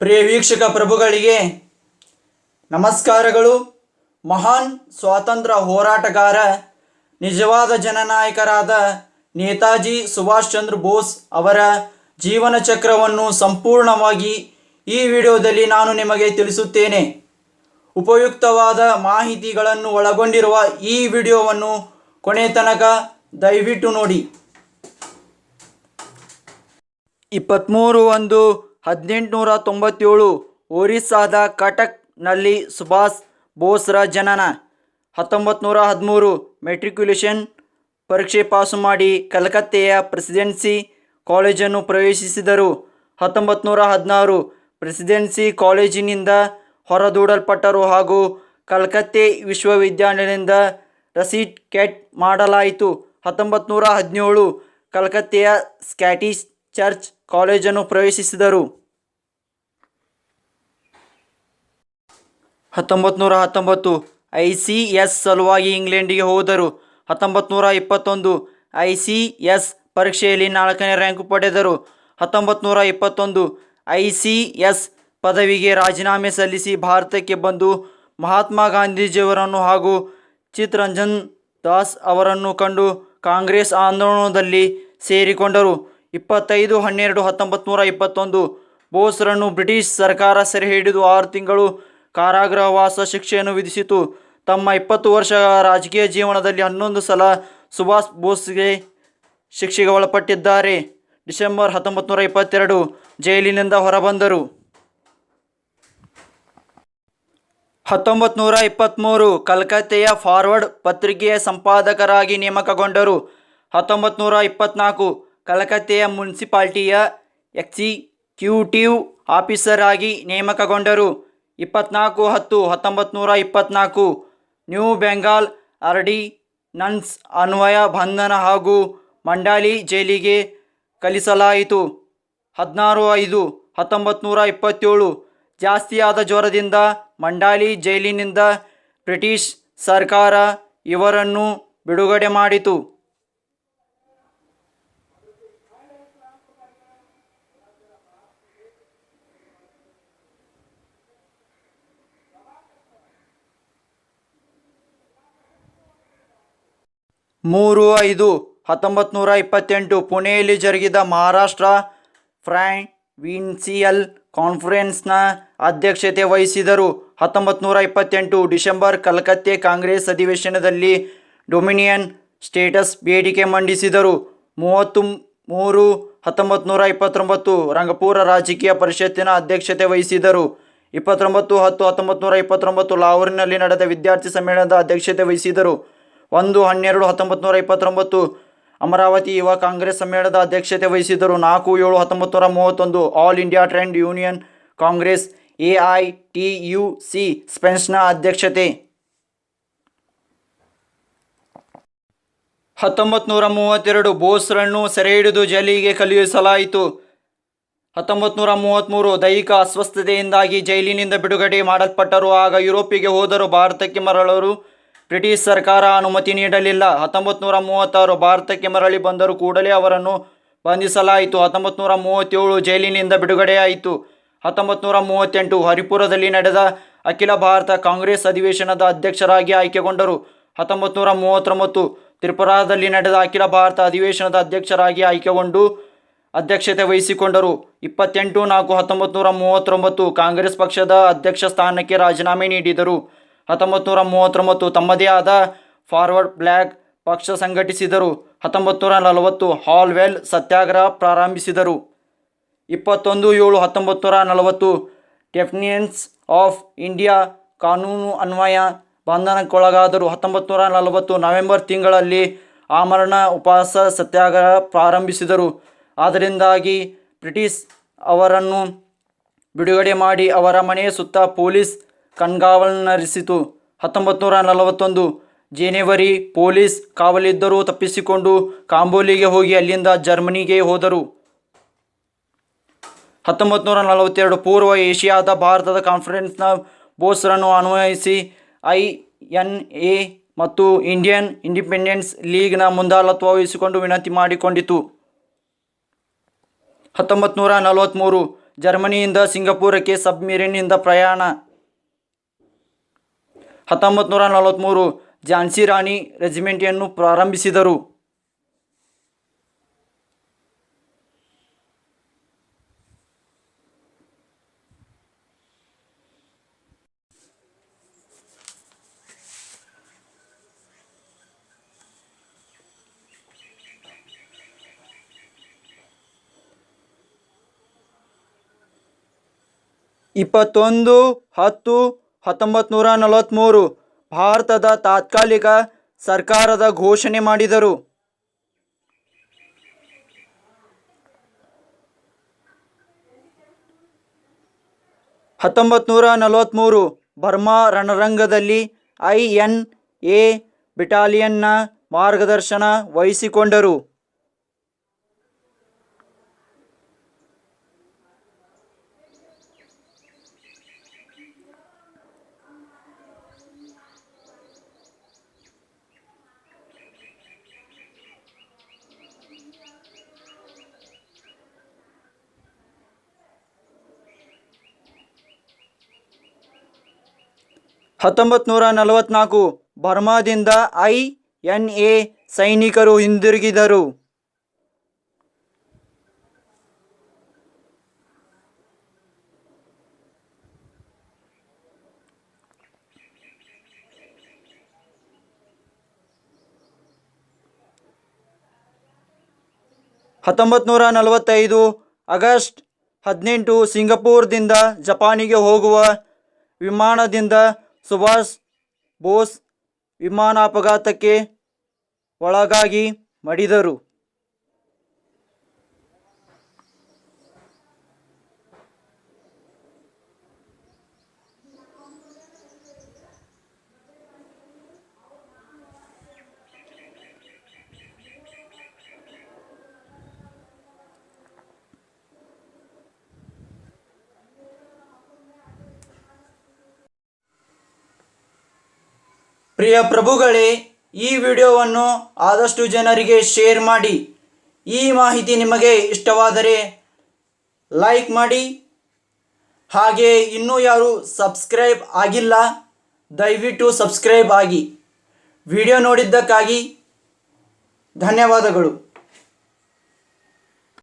ಪ್ರಿಯ ವೀಕ್ಷಕ ಪ್ರಭುಗಳಿಗೆ ನಮಸ್ಕಾರಗಳು. ಮಹಾನ್ ಸ್ವಾತಂತ್ರ್ಯ ಹೋರಾಟಗಾರ, ನಿಜವಾದ ಜನನಾಯಕರಾದ ನೇತಾಜಿ ಸುಭಾಷ್ ಚಂದ್ರ ಬೋಸ್ ಅವರ ಜೀವನ ಚಕ್ರವನ್ನು ಸಂಪೂರ್ಣವಾಗಿ ಈ ವಿಡಿಯೋದಲ್ಲಿ ನಾನು ನಿಮಗೆ ತಿಳಿಸುತ್ತೇನೆ. ಉಪಯುಕ್ತವಾದ ಮಾಹಿತಿಗಳನ್ನು ಒಳಗೊಂಡಿರುವ ಈ ವಿಡಿಯೋವನ್ನು ಕೊನೆ ತನಕ ದಯವಿಟ್ಟು ನೋಡಿ. 23/1/1897 ಒರಿಸ್ಸಾದ ಕಟಕ್ನಲ್ಲಿ ಸುಭಾಷ್ ಬೋಸ್ರ ಜನನ. 1913 ಮೆಟ್ರಿಕ್ಯುಲೇಷನ್ ಪರೀಕ್ಷೆ ಪಾಸು ಮಾಡಿ ಕಲ್ಕತ್ತೆಯ ಪ್ರೆಸಿಡೆನ್ಸಿ ಕಾಲೇಜನ್ನು ಪ್ರವೇಶಿಸಿದರು. 1916 ಪ್ರೆಸಿಡೆನ್ಸಿ ಕಾಲೇಜಿನಿಂದ ಹೊರದೂಡಲ್ಪಟ್ಟರು ಹಾಗೂ ಕಲ್ಕತ್ತೆ ವಿಶ್ವವಿದ್ಯಾಲಯದಿಂದ ರಸೀಟ್ ಕೆಟ್ ಮಾಡಲಾಯಿತು. 1917 ಕಲ್ಕತ್ತೆಯ ಸ್ಕಾಟಿಷ್ ಚರ್ಚ್ ಕಾಲೇಜನ್ನು ಪ್ರವೇಶಿಸಿದರು. 1919 ICS ಸಲುವಾಗಿ ಇಂಗ್ಲೆಂಡಿಗೆ ಹೋದರು. 1921 ICS ಪರೀಕ್ಷೆಯಲ್ಲಿ 4ನೇ ರ್ಯಾಂಕು ಪಡೆದರು. 1921 ICS ಪದವಿಗೆ ರಾಜೀನಾಮೆ ಸಲ್ಲಿಸಿ ಭಾರತಕ್ಕೆ ಬಂದು ಮಹಾತ್ಮ ಗಾಂಧೀಜಿಯವರನ್ನು ಹಾಗೂ ಚಿತ್ತರಂಜನ್ ದಾಸ್ ಅವರನ್ನು ಕಂಡು ಕಾಂಗ್ರೆಸ್ ಆಂದೋಲನದಲ್ಲಿ ಸೇರಿಕೊಂಡರು. 25/12/1921 ಬೋಸ್ರನ್ನು ಬ್ರಿಟಿಷ್ ಸರ್ಕಾರ ಸೆರೆ ಹಿಡಿದು 6 ತಿಂಗಳು ಕಾರಾಗೃಹವಾಸ ಶಿಕ್ಷೆಯನ್ನು ವಿಧಿಸಿತು. ತಮ್ಮ 20 ವರ್ಷಗಳ ರಾಜಕೀಯ ಜೀವನದಲ್ಲಿ 11 ಸಲ ಸುಭಾಷ್ ಬೋಸ್ಗೆ ಶಿಕ್ಷೆಗೆ ಒಳಪಟ್ಟಿದ್ದಾರೆ. ಡಿಸೆಂಬರ್ 1922 ಜೈಲಿನಿಂದ ಹೊರಬಂದರು. 1923 ಕಲ್ಕತ್ತೆಯ ಫಾರ್ವರ್ಡ್ ಪತ್ರಿಕೆಯ ಸಂಪಾದಕರಾಗಿ ನೇಮಕಗೊಂಡರು. 1924 ಕಲ್ಕತ್ತೆಯ ಮುನ್ಸಿಪಾಲಿಟಿಯ ಎಕ್ಸಿಕ್ಯೂಟಿವ್ ಆಫೀಸರ್ ಆಗಿ ನೇಮಕಗೊಂಡರು. 24/10/1924 ನ್ಯೂ ಬೆಂಗಾಲ್ ಆರ್ಡಿನನ್ಸ್ ಅನ್ವಯ ಬಂಧನ ಹಾಗೂ ಮಂಡಾಲಿ ಜೈಲಿಗೆ ಕಳಿಸಲಾಯಿತು. 16/5/1927 ಜಾಸ್ತಿಯಾದ ಜ್ವರದಿಂದ ಮಂಡಾಲಿ ಜೈಲಿನಿಂದ ಬ್ರಿಟಿಷ್ ಸರ್ಕಾರ ಇವರನ್ನು ಬಿಡುಗಡೆ ಮಾಡಿತು. ಮೂರು 5/1928 ಪುಣೆಯಲ್ಲಿ ಜರುಗಿದ ಮಹಾರಾಷ್ಟ್ರ ಪ್ರಾವಿನ್ಸಿಯಲ್ ಕಾನ್ಫರೆನ್ಸ್ನ ಅಧ್ಯಕ್ಷತೆ ವಹಿಸಿದರು. 1928 ಡಿಸೆಂಬರ್ ಕಲ್ಕತ್ತೆ ಕಾಂಗ್ರೆಸ್ ಅಧಿವೇಶನದಲ್ಲಿ ಡೊಮಿನಿಯನ್ ಸ್ಟೇಟಸ್ ಬೇಡಿಕೆ ಮಂಡಿಸಿದರು. 33/1929 ರಂಗಪುರ ರಾಜಕೀಯ ಪರಿಷತ್ತಿನ ಅಧ್ಯಕ್ಷತೆ ವಹಿಸಿದರು. 29/10/1929 ಲಾಹೋರಿನಲ್ಲಿ ನಡೆದ ವಿದ್ಯಾರ್ಥಿ ಸಮ್ಮೇಳನದ ಅಧ್ಯಕ್ಷತೆ ವಹಿಸಿದರು. 1/12/1929 ಅಮರಾವತಿ ಯುವ ಕಾಂಗ್ರೆಸ್ ಸಮ್ಮೇಳನದ ಅಧ್ಯಕ್ಷತೆ ವಹಿಸಿದರು. 4/7/1931 all India trade union Congress AITUC ಸ್ಪೇನ್ನ ಅಧ್ಯಕ್ಷತೆ. 1932 ಬೋಸ್ರನ್ನು ಸೆರೆಹಿಡಿದು ಜೈಲಿಗೆ ಕಳುಹಿಸಲಾಯಿತು. 1933 ದೈಹಿಕ ಅಸ್ವಸ್ಥತೆಯಿಂದಾಗಿ ಜೈಲಿನಿಂದ ಬಿಡುಗಡೆ ಮಾಡಲ್ಪಟ್ಟರು. ಆಗ ಯುರೋಪಿಗೆ ಹೋದರು. ಭಾರತಕ್ಕೆ ಮರಳಲು ಬ್ರಿಟಿಷ್ ಸರ್ಕಾರ ಅನುಮತಿ ನೀಡಲಿಲ್ಲ. 1936 ಭಾರತಕ್ಕೆ ಮರಳಿ ಬಂದರೂ ಕೂಡಲೇ ಅವರನ್ನು ಬಂಧಿಸಲಾಯಿತು. 1937 ಜೈಲಿನಿಂದ ಬಿಡುಗಡೆಯಾಯಿತು. 1938 ಹರಿಪುರದಲ್ಲಿ ನಡೆದ ಅಖಿಲ ಭಾರತ ಕಾಂಗ್ರೆಸ್ ಅಧಿವೇಶನದ ಅಧ್ಯಕ್ಷರಾಗಿ ಆಯ್ಕೆಗೊಂಡರು. 1939 ತ್ರಿಪುರಾದಲ್ಲಿ ನಡೆದ ಅಖಿಲ ಭಾರತ ಅಧಿವೇಶನದ ಅಧ್ಯಕ್ಷರಾಗಿ ಆಯ್ಕೆಗೊಂಡು ಅಧ್ಯಕ್ಷತೆ ವಹಿಸಿಕೊಂಡರು. 28/4/1939 ಕಾಂಗ್ರೆಸ್ ಪಕ್ಷದ ಅಧ್ಯಕ್ಷ ಸ್ಥಾನಕ್ಕೆ ರಾಜೀನಾಮೆ ನೀಡಿದರು. 1939 ತಮ್ಮದೇ ಆದ ಫಾರ್ವರ್ಡ್ ಬ್ಲಾಕ್ ಪಕ್ಷ ಸಂಘಟಿಸಿದರು. 1940 ಹಾಲ್ವೆಲ್ ಸತ್ಯಾಗ್ರಹ ಪ್ರಾರಂಭಿಸಿದರು. 21/7/1940 ಡೆಫೆನ್ಸ್ ಆಫ್ ಇಂಡಿಯಾ ಕಾನೂನು ಅನ್ವಯ ಬಂಧನಕ್ಕೊಳಗಾದರು. 1940 ನವೆಂಬರ್ ತಿಂಗಳಲ್ಲಿ ಆಮರಣ ಉಪವಾಸ ಸತ್ಯಾಗ್ರಹ ಪ್ರಾರಂಭಿಸಿದರು. ಅದರಿಂದಾಗಿ ಬ್ರಿಟಿಷ್ ಅವರನ್ನು ಬಿಡುಗಡೆ ಮಾಡಿ ಅವರ ಮನೆಯ ಸುತ್ತ ಪೊಲೀಸ್ ಕಣ್ಗಾವಲಿರಿಸಿತು. 1941 ಜನವರಿ ಪೊಲೀಸ್ ಕಾವಲಿದ್ದರೂ ತಪ್ಪಿಸಿಕೊಂಡು ಕಾಂಬೋಲಿಗೆ ಹೋಗಿ ಅಲ್ಲಿಂದ ಜರ್ಮನಿಗೆ ಹೋದರು. 1942 ಪೂರ್ವ ಏಷ್ಯಾದ ಭಾರತದ ಕಾನ್ಫರೆನ್ಸ್ನ ಬೋಸ್ರನ್ನು ಅನ್ವಯಿಸಿ INA ಮತ್ತು ಇಂಡಿಯನ್ ಇಂಡಿಪೆಂಡೆನ್ಸ್ ಲೀಗ್ನ ಮುಂದಾಳತ್ವ ವಹಿಸಿಕೊಂಡು ವಿನಂತಿ ಮಾಡಿಕೊಂಡಿತು. 1943 ಜರ್ಮನಿಯಿಂದ ಸಿಂಗಪೂರಕ್ಕೆ ಸಬ್ಮರೀನ್ನಿಂದ ಪ್ರಯಾಣ. 1943 ಝಾನ್ಸಿ ರಾಣಿ ರೆಜಿಮೆಂಟನ್ನು ಪ್ರಾರಂಭಿಸಿದರು. 21/10/1943 ಭಾರತದ ತಾತ್ಕಾಲಿಕ ಸರ್ಕಾರದ ಘೋಷಣೆ ಮಾಡಿದರು. 1943 ಬರ್ಮಾ ರಣರಂಗದಲ್ಲಿ INA ಬೆಟಾಲಿಯನ್ನ ಮಾರ್ಗದರ್ಶನ ವಹಿಸಿಕೊಂಡರು. 1944 ಬರ್ಮಾದಿಂದ INA ಸೈನಿಕರು ಹಿಂದಿರುಗಿದರು. 1945 ಆಗಸ್ಟ್ 18 ಸಿಂಗಪೂರದಿಂದ ಜಪಾನಿಗೆ ಹೋಗುವ ವಿಮಾನದಿಂದ ಸುಭಾಷ್ ಬೋಸ್ ವಿಮಾನ ಅಪಘಾತಕ್ಕೆ ಒಳಗಾಗಿ ಮಡಿದರು. ಪ್ರಿಯ ಪ್ರಭುಗಳೇ, ಈ ವಿಡಿಯೋವನ್ನು ಆದಷ್ಟು ಜನರಿಗೆ ಶೇರ್ ಮಾಡಿ. ಈ ಮಾಹಿತಿ ನಿಮಗೆ ಇಷ್ಟವಾದರೆ ಲೈಕ್ ಮಾಡಿ. ಹಾಗೆ ಇನ್ನೂ ಯಾರು ಸಬ್ಸ್ಕ್ರೈಬ್ ಆಗಿಲ್ಲ, ದಯವಿಟ್ಟು ಸಬ್ಸ್ಕ್ರೈಬ್ ಆಗಿ. ವಿಡಿಯೋ ನೋಡಿದ್ದಕ್ಕಾಗಿ ಧನ್ಯವಾದಗಳು.